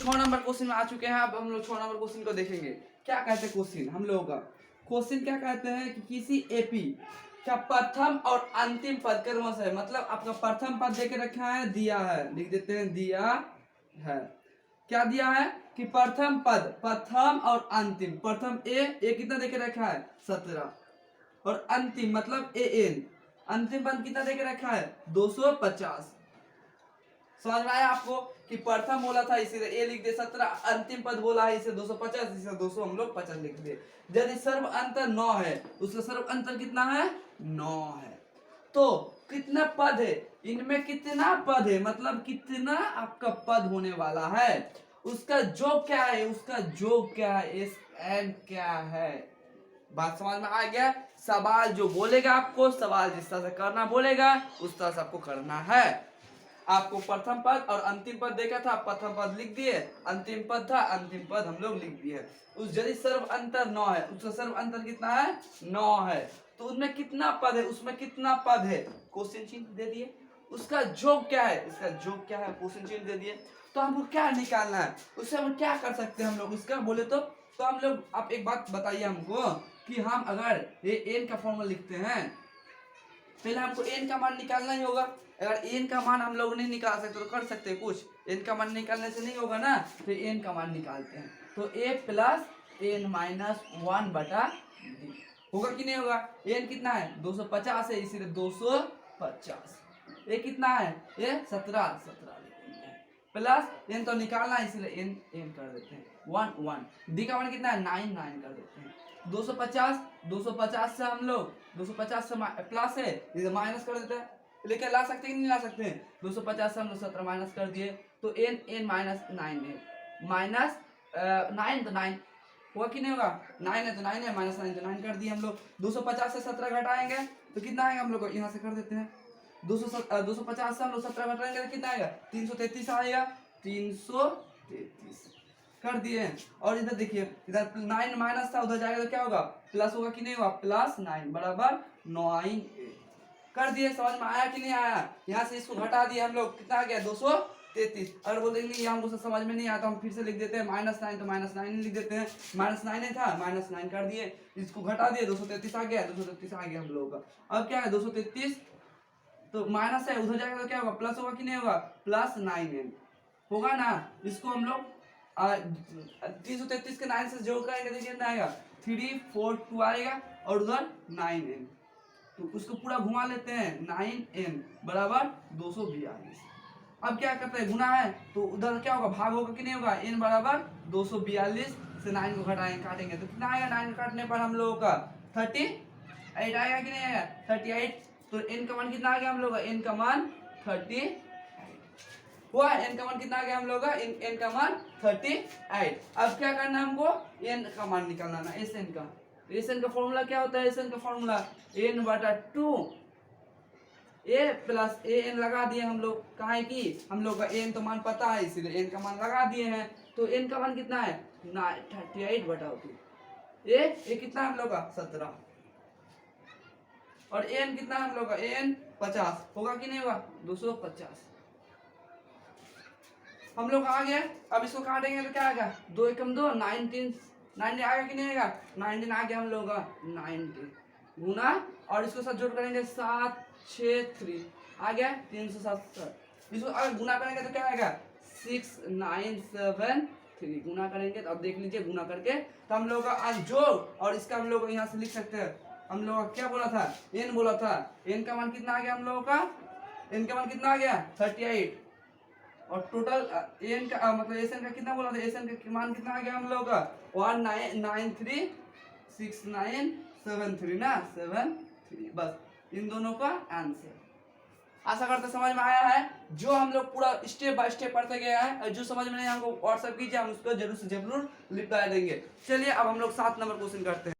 6 number question में आ चुके हैं। अब हम लोग 6 नंबर क्वेश्चन को देखेंगे। क्या कहते हैं क्वेश्चन हम लोगों का? क्वेश्चन क्या कहते हैं कि किसी एपी का प्रथम और अंतिम पद क्रमश है, मतलब आपका प्रथम पद देके रखा है, दिया है, लिख देते हैं दिया है। क्या दिया है कि प्रथम पद, प्रथम और अंतिम, प्रथम ए कितना देके रखा है 17, और अंतिम मतलब ए एन, अंतिम पद कितना देके रखा है 250। समझ में आया आपको कि प्रथम बोला था इसे ए लिख दे 17, अंतिम पद बोला है इसे 250, इसे 200 हम लोग 50 लिख दे। यदि सर्व अंतर 9 है, उसका सर्व अंतर कितना है 9 है, तो कितना पद है इनमें, कितना पद है मतलब कितना आपका पद होने वाला है, उसका योग क्या है, उसका योग क्या है, एस एन क्या है। बात समझ में आ गया? सवाल जो बोलेगा आपको, सवाल जिस तरह से करना बोलेगा उस तरह से आपको करना है। आपको प्रथम पद और अंतिम पद देखा था, प्रथम पद लिख दिए, अंतिम पद था, अंतिम पद हम लोग लिख दिए। उस यदि सर्व अंतर 9 है, उसका सर्व अंतर कितना है 9 है, तो उसमें कितना पद है, उसमें कितना पद है, क्वेश्चन चिन्ह दे दिए। उसका योग क्या है, इसका योग क्या है, क्वेश्चन चिन्ह दे दिए। तो हमको क्या निकालना है, उससे हम क्या कर सकते हैं हम लोग उसका बोले तो हम लोग, आप एक बात बताइए हमको कि हम अगर ये एन का फॉर्मूला लिखते हैं, पहले हमको एन का मान निकालना ही होगा। अगर एन का मान हम लोग नहीं निकाल सकते तो कर सकते हैं कुछ, एन का मान निकालने से नहीं होगा ना, तो एन का मान निकालते हैं। तो ए प्लस एन माइनस 1 बटा डी होगा कि नहीं होगा। एन कितना है 250 है, इसीलिए 250। ए कितना है ये 17 प्लस एन तो निकालना है, इसलिए एन एन कर देते हैं 1 1। डी का मान कितना है 9 9 कर देते हैं। 250 से हम लोग 250 से प्लस है, इधर माइनस कर देते हैं, लेके ला सकते हैं कि नहीं ला सकते हैं। 250 से हम लोग 17 माइनस कर दिए, तो एन एन माइनस 9 है, माइनस 9 तो 9 हुआ कि नहीं होगा, 9 है तो 9 है, माइनस 9 तो 9 कर दिए हम लोग। 250 से 17 घटाएंगे तो कितना आएगा, हम लोग यहाँ से कर देते हैं। 250 से हम लोग 17 घटाएंगे तो कितना आएगा 333 आएगा, 333 कर दिए। और इधर देखिए, इधर 9 माइनस था, उधर जाएगा तो क्या होगा प्लस होगा कि नहीं होगा, प्लस 9 बराबर 9 कर दिए। समझ में आया कि नहीं आया? यहाँ से इसको घटा दिए हम लोग, कितना आ गया 233। अगर बोल देंगे हमको समझ में नहीं आता, हम फिर से लिख देते हैं -9, तो -9 लिख देते हैं, -9 था -9 कर दिए, इसको घटा दिए 233 आ गया, 233 आ गया हम लोगों का। अब क्या है 233 तो माइनस है, उधर जाएगा तो क्या होगा प्लस होगा कि नहीं होगा, प्लस 9n होगा ना। इसको हम लोग 333 के 9 से जोड़ करेंगे तो कितना आएगा 342 आएगा, और उधर 9n, तो उसको पूरा घुमा लेते हैं, 9n बराबर 242। अब क्या करते हैं गुना है, तो उधर क्या होगा भाग होगा कि नहीं होगा, n बराबर 242 से 9 को घटाएंगे काटेंगे तो कितना आएगा, 9 काटने पर हम लोगों का 38 आएगा कि नहीं आएगा 38। तो n का मान कितना आ गया हम लोग का, n का मान 38 हुआ, n का मान कितना आ गया हम लोग का, n का मान 38। अब क्या करना है हमको, n का मान निकालना ना, sn का। sn का फॉर्मूला क्या होता है, sn का फॉर्मूला n बटा 2 a प्लस ए एन लगा दिए हम लोग, कहा है कि हम लोग का n तो मान पता है, इसीलिए n का मान लगा दिए हैं। तो n का मान कितना है 38 बटा 2, ए कितना हम लोग का 17, और n कितना हम लोग का, n 50 होगा कि नहीं होगा 250 हम लोग आ गए। अब इसको काटेंगे तो क्या आएगा 2 एकम 2 19 आएगा कि नहीं आएगा, 19 आ गया हम लोग का 19 गुना, और इसको साथ जोड़ करेंगे 7 6 3 आ गया 377। इसको अगर गुना करेंगे तो क्या आएगा 6973 गुना करेंगे तो अब देख लीजिए गुना करके, तो हम लोग का जोड़, और इसका हम लोग यहाँ से लिख सकते हैं, हम लोग क्या बोला था n बोला था, n का मान कितना आ गया हम लोगों का, n का मान कितना आ गया 38, और टोटल n का मतलब sn का कितना बोला था, sn का मान कितना आ गया हम लोगों का 19936973 ना 73। बस इन दोनों का आंसर। आशा करते समझ में आया है। जो हम लोग पूरा स्टेप बाय स्टेप पढ़ते गए हैं, और जो समझ में नहीं हमको व्हाट्सएप कीजिए, हम उसको जरूर से जरूर रिप्लाई देंगे। चलिए अब हम लोग 7 नंबर क्वेश्चन करते हैं।